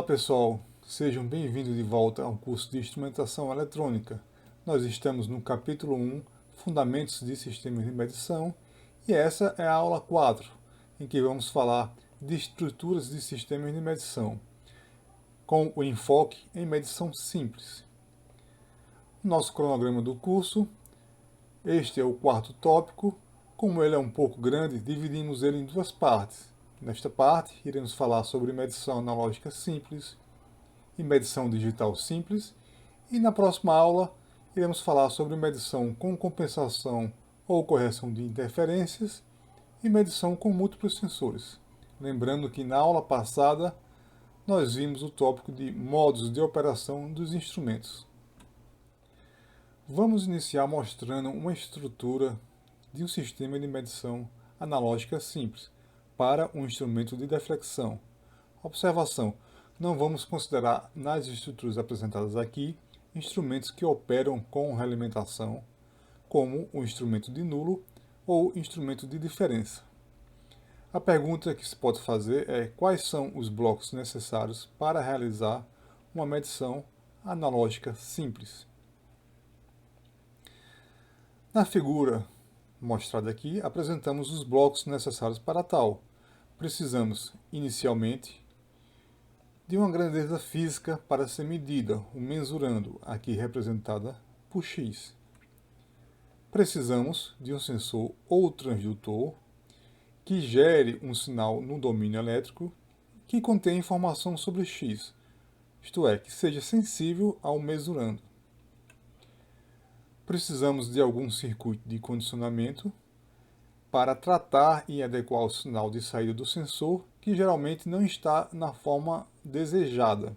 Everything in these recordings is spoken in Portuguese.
Pessoal, sejam bem-vindos de volta ao curso de Instrumentação Eletrônica. Nós estamos no capítulo 1, Fundamentos de Sistemas de Medição, e essa é a aula 4, em que vamos falar de estruturas de sistemas de medição, com o enfoque em medição simples. Nosso cronograma do curso, este é o quarto tópico. Como ele é um pouco grande, dividimos ele em duas partes. Nesta parte, iremos falar sobre medição analógica simples e medição digital simples, e na próxima aula iremos falar sobre medição com compensação ou correção de interferências e medição com múltiplos sensores. Lembrando que na aula passada nós vimos o tópico de modos de operação dos instrumentos. Vamos iniciar mostrando uma estrutura de um sistema de medição analógica simples para um instrumento de deflexão. Observação: não vamos considerar nas estruturas apresentadas aqui instrumentos que operam com realimentação, como o instrumento de nulo ou instrumento de diferença. A pergunta que se pode fazer é quais são os blocos necessários para realizar uma medição analógica simples. Na figura mostrada aqui, apresentamos os blocos necessários para tal. Precisamos, inicialmente, de uma grandeza física para ser medida, o mensurando, aqui representada por x. Precisamos de um sensor ou transdutor que gere um sinal no domínio elétrico que contém informação sobre x, isto é, que seja sensível ao mesurando. Precisamos de algum circuito de condicionamento para tratar e adequar o sinal de saída do sensor, que geralmente não está na forma desejada.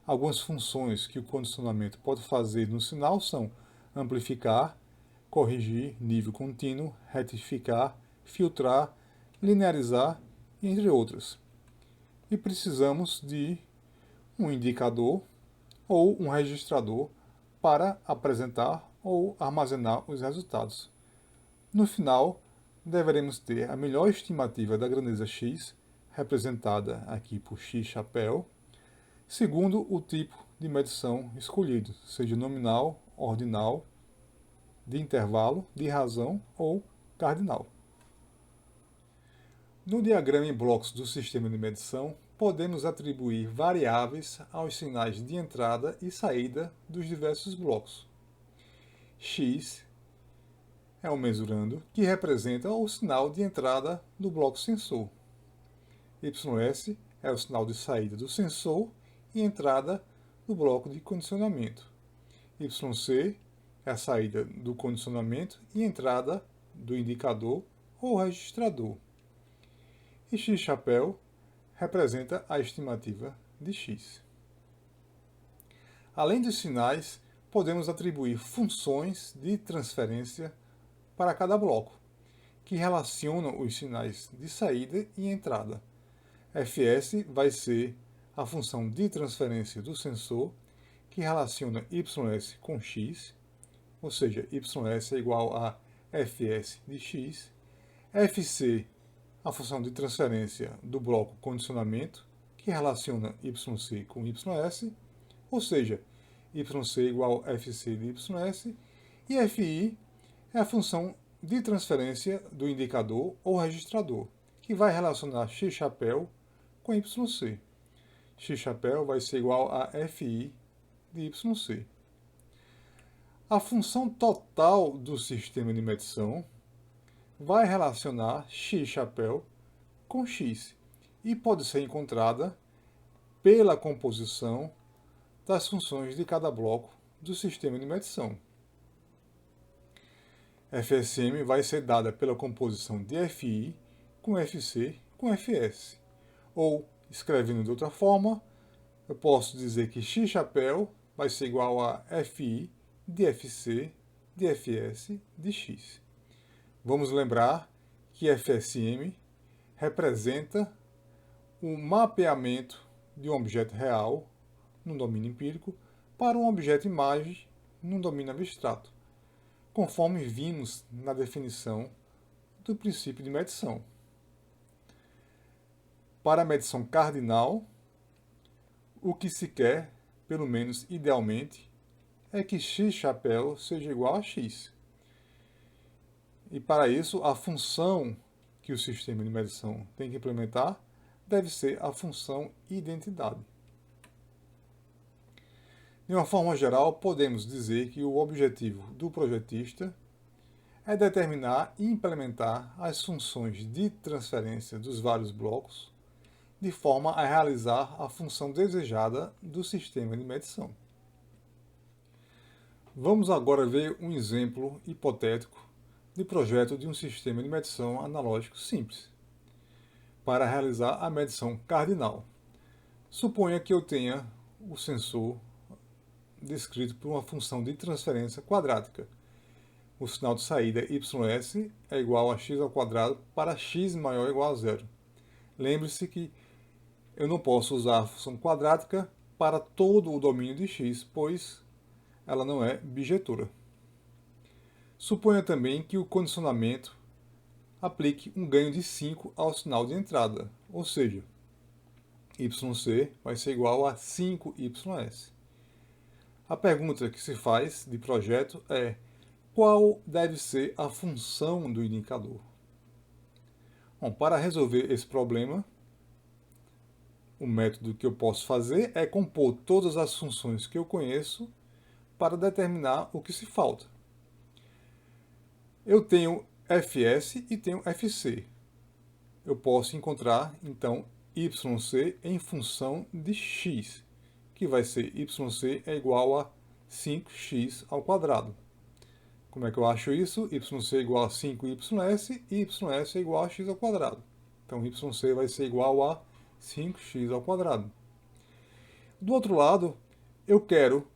Algumas funções que o condicionamento pode fazer no sinal são amplificar, corrigir nível contínuo, retificar, filtrar, linearizar, entre outras. E precisamos de um indicador ou um registrador para apresentar ou armazenar os resultados. No final, deveremos ter a melhor estimativa da grandeza x, representada aqui por x chapéu, segundo o tipo de medição escolhido, seja nominal, ordinal, de intervalo, de razão ou cardinal. No diagrama em blocos do sistema de medição, podemos atribuir variáveis aos sinais de entrada e saída dos diversos blocos. X é o mesurando, que representa o sinal de entrada do bloco sensor. YS é o sinal de saída do sensor e entrada do bloco de condicionamento. YC é a saída do condicionamento e entrada do indicador ou registrador. E X chapéu representa a estimativa de X. Além dos sinais, podemos atribuir funções de transferência para cada bloco, que relacionam os sinais de saída e entrada. Fs vai ser a função de transferência do sensor, que relaciona Ys com x, ou seja, Ys é igual a Fs de x. Fc, a função de transferência do bloco condicionamento, que relaciona Yc com Ys, ou seja, Yc igual a Fc de Ys. E Fi é a função de transferência do indicador ou registrador, que vai relacionar x chapéu com Yc. X chapéu vai ser igual a Fi de Yc. A função total do sistema de medição vai relacionar x chapéu com x e pode ser encontrada pela composição das funções de cada bloco do sistema de medição. FSM vai ser dada pela composição de Fi com Fc com Fs. Ou, escrevendo de outra forma, eu posso dizer que x chapéu vai ser igual a Fi de Fc de Fs de x. Vamos lembrar que FSM representa o mapeamento de um objeto real, num domínio empírico, para um objeto imagem, num domínio abstrato, conforme vimos na definição do princípio de medição. Para a medição cardinal, O que se quer, pelo menos idealmente, é que x chapéu seja igual a x. E para isso, a função que o sistema de medição tem que implementar deve ser a função identidade. De uma forma geral, podemos dizer que o objetivo do projetista é determinar e implementar as funções de transferência dos vários blocos de forma a realizar a função desejada do sistema de medição. Vamos agora ver um exemplo hipotético de projeto de um sistema de medição analógico simples, para realizar a medição cardinal. Suponha que eu tenha o sensor descrito por uma função de transferência quadrática. O sinal de saída ys é igual a x ao quadrado para x maior ou igual a zero. Lembre-se que eu não posso usar a função quadrática para todo o domínio de x, pois ela não é bijetora. Suponha também que o condicionamento aplique um ganho de 5 ao sinal de entrada, ou seja, yc vai ser igual a 5ys. A pergunta que se faz de projeto é: qual deve ser a função do indicador? Bom, para resolver esse problema, o método que eu posso fazer é compor todas as funções que eu conheço para determinar o que se falta. Eu tenho fs e tenho fc. Eu posso encontrar, então, yc em função de x, que vai ser yc é igual a 5x ao quadrado. Como é que eu acho isso? Yc é igual a 5ys e ys é igual a x ao quadrado. Então, yc vai ser igual a 5x ao quadrado. Do outro lado, eu quero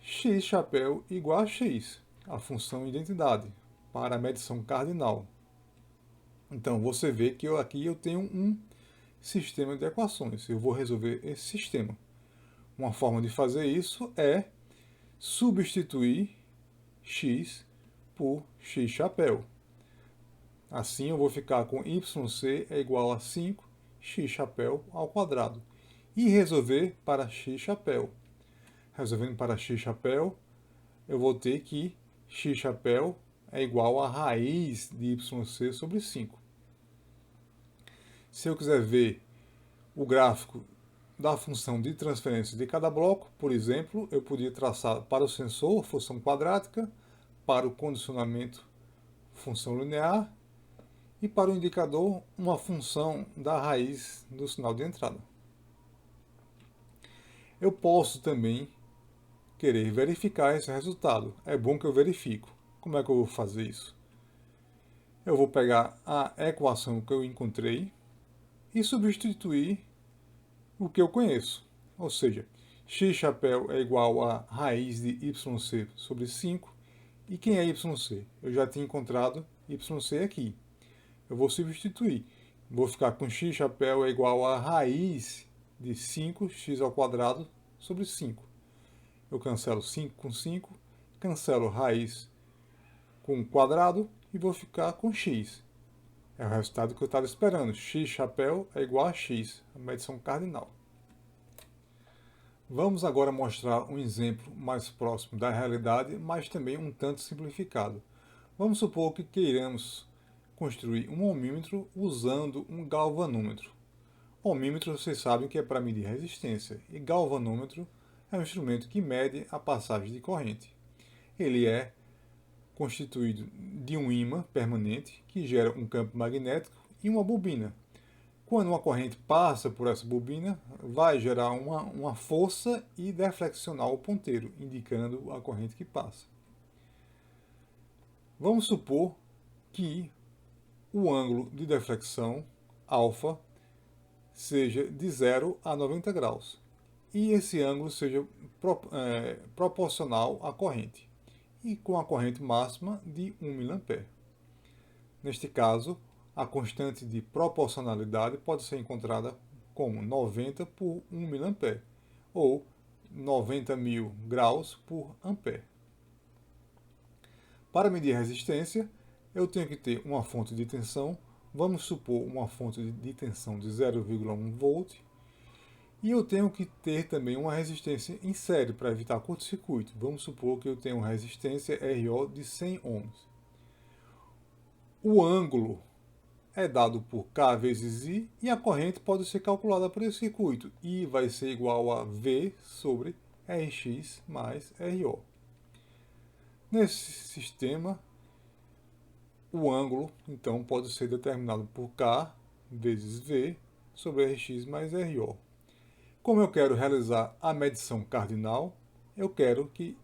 x chapéu igual a x, a função identidade, para a medição cardinal. Então, você vê que aqui eu tenho um sistema de equações. Eu vou resolver esse sistema. Uma forma de fazer isso é substituir x por x chapéu. Assim eu vou ficar com yc é igual a 5x chapéu ao quadrado. E resolver para x chapéu. Resolvendo para x chapéu, eu vou ter que x chapéu é igual a raiz de yc sobre 5. Se eu quiser ver o gráfico da função de transferência de cada bloco, por exemplo, eu podia traçar para o sensor função quadrática, para o condicionamento função linear e para o indicador uma função da raiz do sinal de entrada. Eu posso também querer verificar esse resultado. É bom que eu verifico. Como é que eu vou fazer isso? Eu vou pegar a equação que eu encontrei e substituir o que eu conheço. Ou seja, x chapéu é igual a raiz de yc sobre 5. E quem é yc? Eu já tinha encontrado yc aqui. Eu vou substituir. Vou ficar com x chapéu é igual a raiz de 5x ao quadrado sobre 5. Eu cancelo 5 com 5, cancelo raiz com quadrado e vou ficar com x. É o resultado que eu estava esperando. X chapéu é igual a x, a medição cardinal. Vamos agora mostrar um exemplo mais próximo da realidade, mas também um tanto simplificado. Vamos supor que queiramos construir um ohmímetro usando um galvanômetro. Ohmímetro, vocês sabem que é para medir resistência, e galvanômetro é um instrumento que mede a passagem de corrente. Ele é constituído de um ímã permanente que gera um campo magnético e uma bobina. Quando uma corrente passa por essa bobina, vai gerar uma força e deflexionar o ponteiro, indicando a corrente que passa. Vamos supor que o ângulo de deflexão, alfa, seja de 0 a 90 graus. E esse ângulo seja proporcional à corrente. E com a corrente máxima de 1 mA. Neste caso, a constante de proporcionalidade pode ser encontrada como 90 por 1 mA, ou 90.000 graus por ampere. Para medir a resistência, eu tenho que ter uma fonte de tensão, vamos supor uma fonte de tensão de 0,1 volt, E eu tenho que ter também uma resistência em série para evitar curto-circuito. Vamos supor que eu tenho uma resistência RO de 100 ohms. O ângulo é dado por K vezes I e a corrente pode ser calculada por esse circuito. I vai ser igual a V sobre Rx mais RO. Nesse sistema, o ângulo, então, pode ser determinado por K vezes V sobre Rx mais RO. Como eu quero realizar a medição cardinal, eu quero que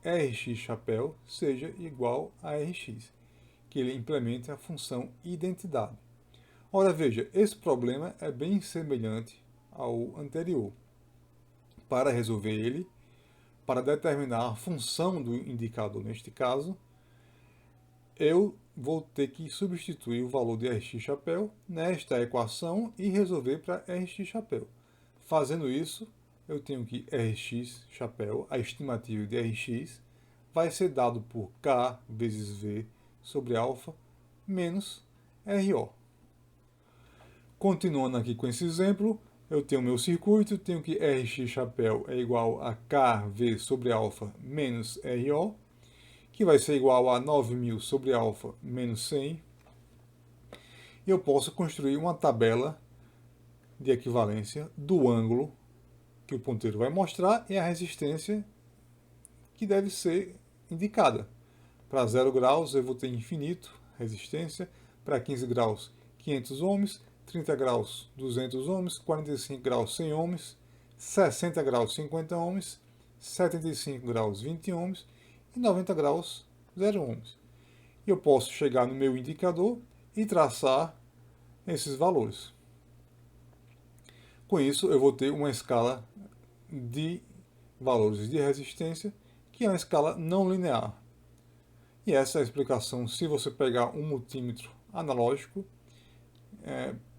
Rx chapéu seja igual a Rx, que ele implemente a função identidade. Ora, veja, esse problema é bem semelhante ao anterior. Para resolver ele, para determinar a função do indicador neste caso, eu vou ter que substituir o valor de Rx chapéu nesta equação e resolver para Rx chapéu. Fazendo isso, eu tenho que Rx chapéu, a estimativa de Rx, vai ser dado por K vezes V sobre alfa menos RO. Continuando aqui com esse exemplo, eu tenho meu circuito, tenho que Rx chapéu é igual a KV sobre alfa menos RO, que vai ser igual a 9.000 sobre alfa menos 100. E eu posso construir uma tabela de equivalência do ângulo que o ponteiro vai mostrar e a resistência que deve ser indicada. Para 0 graus eu vou ter infinito resistência, para 15 graus 500 ohms, 30 graus 200 ohms, 45 graus 100 ohms, 60 graus 50 ohms, 75 graus 20 ohms e 90 graus 0 ohms. Eu posso chegar no meu indicador e traçar esses valores. Com isso, eu vou ter uma escala de valores de resistência, que é uma escala não linear. E essa é a explicação se você pegar um multímetro analógico,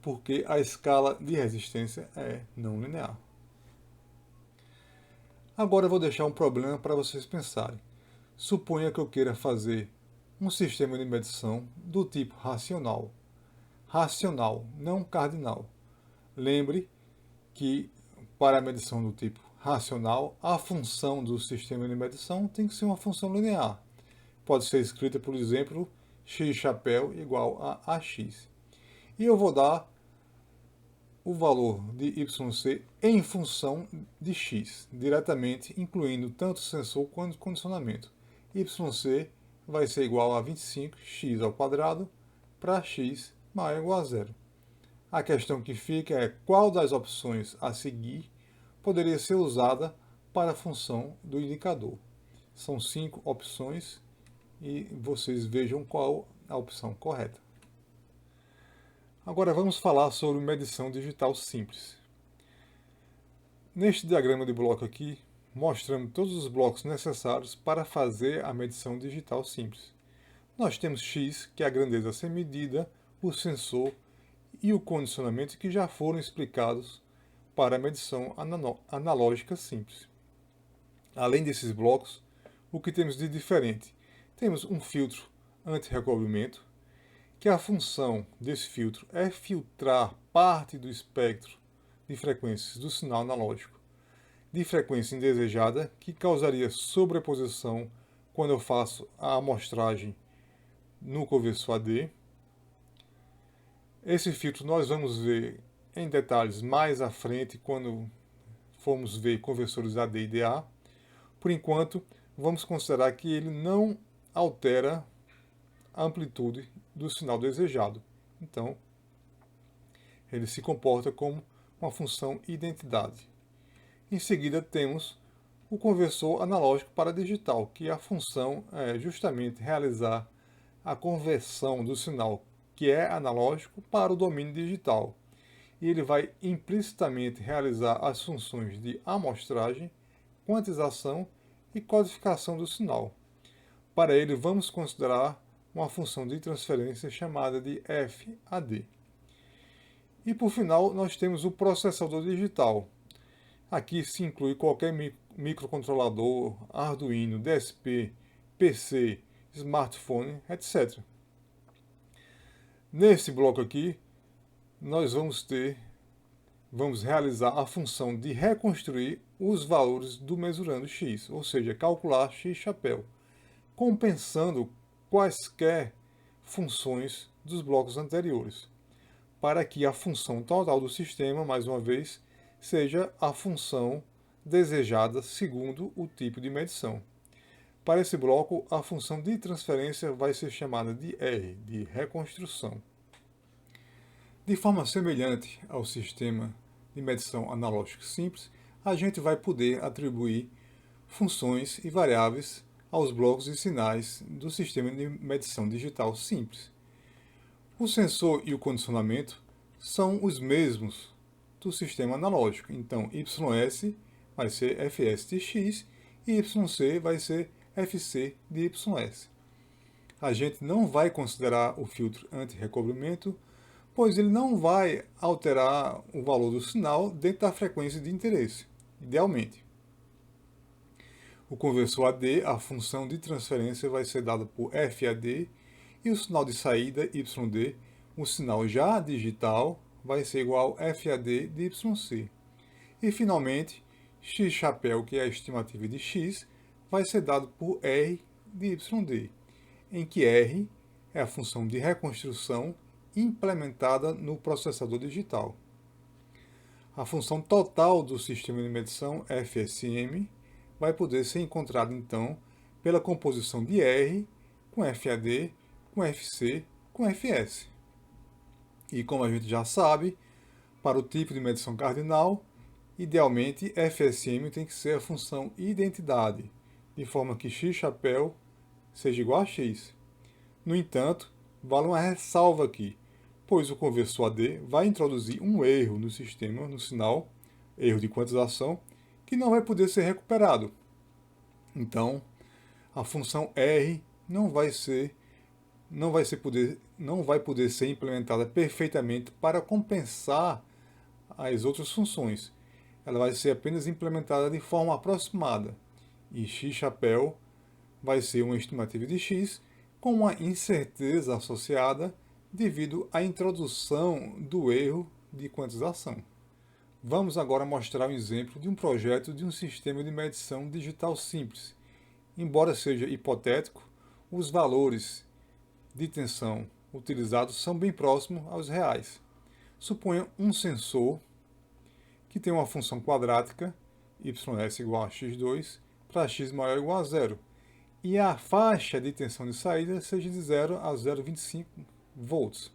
porque a escala de resistência é não linear. Agora eu vou deixar um problema para vocês pensarem. Suponha que eu queira fazer um sistema de medição do tipo racional. Racional, não cardinal. Lembre que para a medição do tipo racional, a função do sistema de medição tem que ser uma função linear. Pode ser escrita, por exemplo, x chapéu igual a ax. E eu vou dar o valor de yc em função de x, diretamente incluindo tanto sensor quanto condicionamento. Yc vai ser igual a 25x ao quadrado para x maior ou igual a zero. A questão que fica é qual das opções a seguir poderia ser usada para a função do indicador. São 5 opções e vocês vejam qual a opção correta. Agora vamos falar sobre medição digital simples. Neste diagrama de bloco aqui, mostramos todos os blocos necessários para fazer a medição digital simples. Nós temos x, que é a grandeza a ser medida, o sensor e o condicionamento que já foram explicados para a medição analógica simples. Além desses blocos, o que temos de diferente? Temos um filtro anti-recobrimento, que a função desse filtro é filtrar parte do espectro de frequências do sinal analógico de frequência indesejada, que causaria sobreposição quando eu faço a amostragem no conversor AD. Esse filtro nós vamos ver em detalhes mais à frente, quando formos ver conversores AD e DA. Por enquanto, vamos considerar que ele não altera a amplitude do sinal desejado. Então, ele se comporta como uma função identidade. Em seguida, temos o conversor analógico para digital, que a função é justamente realizar a conversão do sinal que é analógico para o domínio digital. E ele vai implicitamente realizar as funções de amostragem, quantização e codificação do sinal. Para ele, vamos considerar uma função de transferência chamada de FAD. E por final, nós temos o processador digital. Aqui se inclui qualquer microcontrolador, Arduino, DSP, PC, smartphone, etc. Nesse bloco aqui, nós vamos vamos realizar a função de reconstruir os valores do mesurando x, ou seja, calcular x chapéu, compensando quaisquer funções dos blocos anteriores, para que a função total do sistema, mais uma vez, seja a função desejada segundo o tipo de medição. Para esse bloco, a função de transferência vai ser chamada de R, de reconstrução. De forma semelhante ao sistema de medição analógico simples, a gente vai poder atribuir funções e variáveis aos blocos e sinais do sistema de medição digital simples. O sensor e o condicionamento são os mesmos do sistema analógico, então YS vai ser FS de X e YC vai ser FC de YS. A gente não vai considerar o filtro anti-recobrimento, pois ele não vai alterar o valor do sinal dentro da frequência de interesse, idealmente. O conversor AD, a função de transferência vai ser dada por FAD e o sinal de saída YD, o sinal já digital, vai ser igual a FAD de YC. E finalmente, X chapéu, que é a estimativa de X, vai ser dado por R de YD, em que R é a função de reconstrução implementada no processador digital. A função total do sistema de medição FSM vai poder ser encontrada, então, pela composição de R com FAD, com FC, com FS. E como a gente já sabe, para o tipo de medição cardinal, idealmente FSM tem que ser a função identidade, de forma que X chapéu seja igual a X. No entanto, vale uma ressalva aqui, pois o conversor AD vai introduzir um erro no sistema, no sinal, erro de quantização, que não vai poder ser recuperado. Então, a função R não vai poder ser implementada perfeitamente para compensar as outras funções. Ela vai ser apenas implementada de forma aproximada. E X chapéu vai ser uma estimativa de X com uma incerteza associada devido à introdução do erro de quantização. Vamos agora mostrar um exemplo de um projeto de um sistema de medição digital simples. Embora seja hipotético, os valores de tensão utilizados são bem próximos aos reais. Suponha um sensor que tem uma função quadrática, ys igual a x2, para x maior ou igual a zero, e a faixa de tensão de saída seja de 0 a 0,25 volts.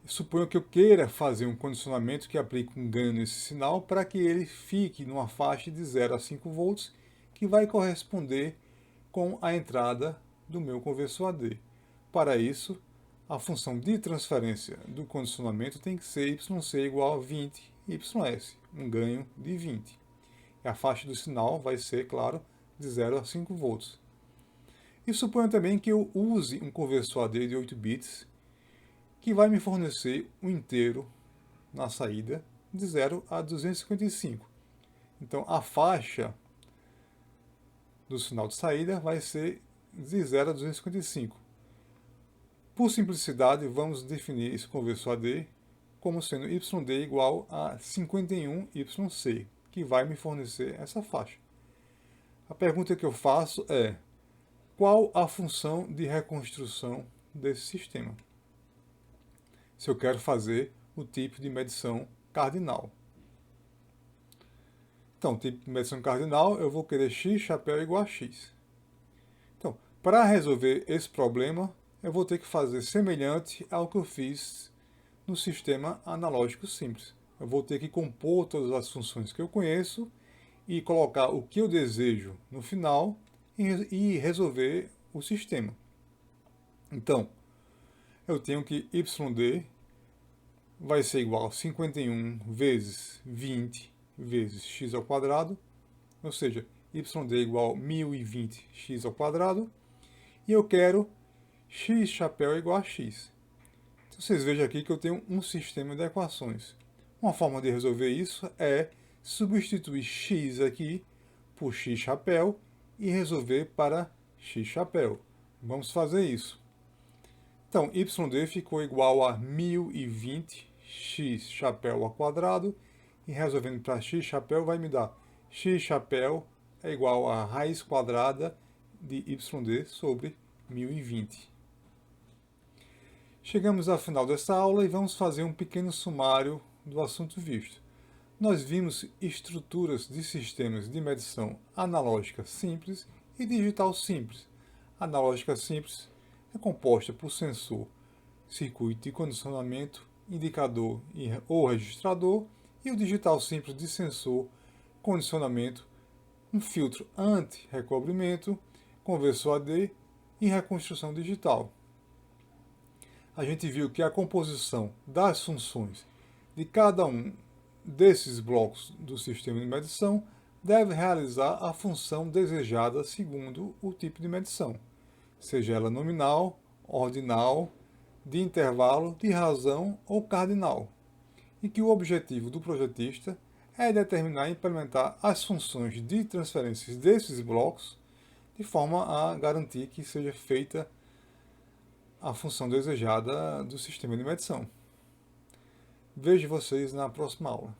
Suponho que eu queira fazer um condicionamento que aplique um ganho nesse sinal para que ele fique numa faixa de 0 a 5 volts, que vai corresponder com a entrada do meu conversor AD. Para isso, a função de transferência do condicionamento tem que ser YC igual a 20 YS, um ganho de 20. E a faixa do sinal vai ser, claro, de 0 a 5 volts. E suponho também que eu use um conversor AD de 8 bits, que vai me fornecer um inteiro na saída de 0 a 255. Então, a faixa do sinal de saída vai ser de 0 a 255. Por simplicidade, vamos definir esse conversor AD como sendo YD igual a 51 YC, que vai me fornecer essa faixa. A pergunta que eu faço é: qual a função de reconstrução desse sistema? Se eu quero fazer o tipo de medição cardinal. Então, tipo de medição cardinal, eu vou querer x chapéu igual a x. Então, para resolver esse problema, eu vou ter que fazer semelhante ao que eu fiz no sistema analógico simples. Eu vou ter que compor todas as funções que eu conheço e colocar o que eu desejo no final e resolver o sistema. Então, eu tenho que YD vai ser igual a 51 vezes 20 vezes x ao quadrado, ou seja, YD igual a 1020x ao quadrado, e eu quero x chapéu igual a x. Então, vocês vejam aqui que eu tenho um sistema de equações. Uma forma de resolver isso é substituir x aqui por x chapéu e resolver para x chapéu. Vamos fazer isso. Então, YD ficou igual a 1020 x chapéu ao quadrado, e resolvendo para x chapéu vai me dar x chapéu é igual a raiz quadrada de YD sobre 1020. Chegamos ao final dessa aula e vamos fazer um pequeno sumário do assunto visto. Nós vimos estruturas de sistemas de medição analógica simples e digital simples. A analógica simples é composta por sensor, circuito de condicionamento, indicador ou registrador, e o digital simples de sensor, condicionamento, um filtro anti-recobrimento, conversor AD e reconstrução digital. A gente viu que a composição das funções de cada um desses blocos do sistema de medição deve realizar a função desejada segundo o tipo de medição, seja ela nominal, ordinal, de intervalo, de razão ou cardinal, e que o objetivo do projetista é determinar e implementar as funções de transferências desses blocos de forma a garantir que seja feita a função desejada do sistema de medição. Vejo vocês na próxima aula.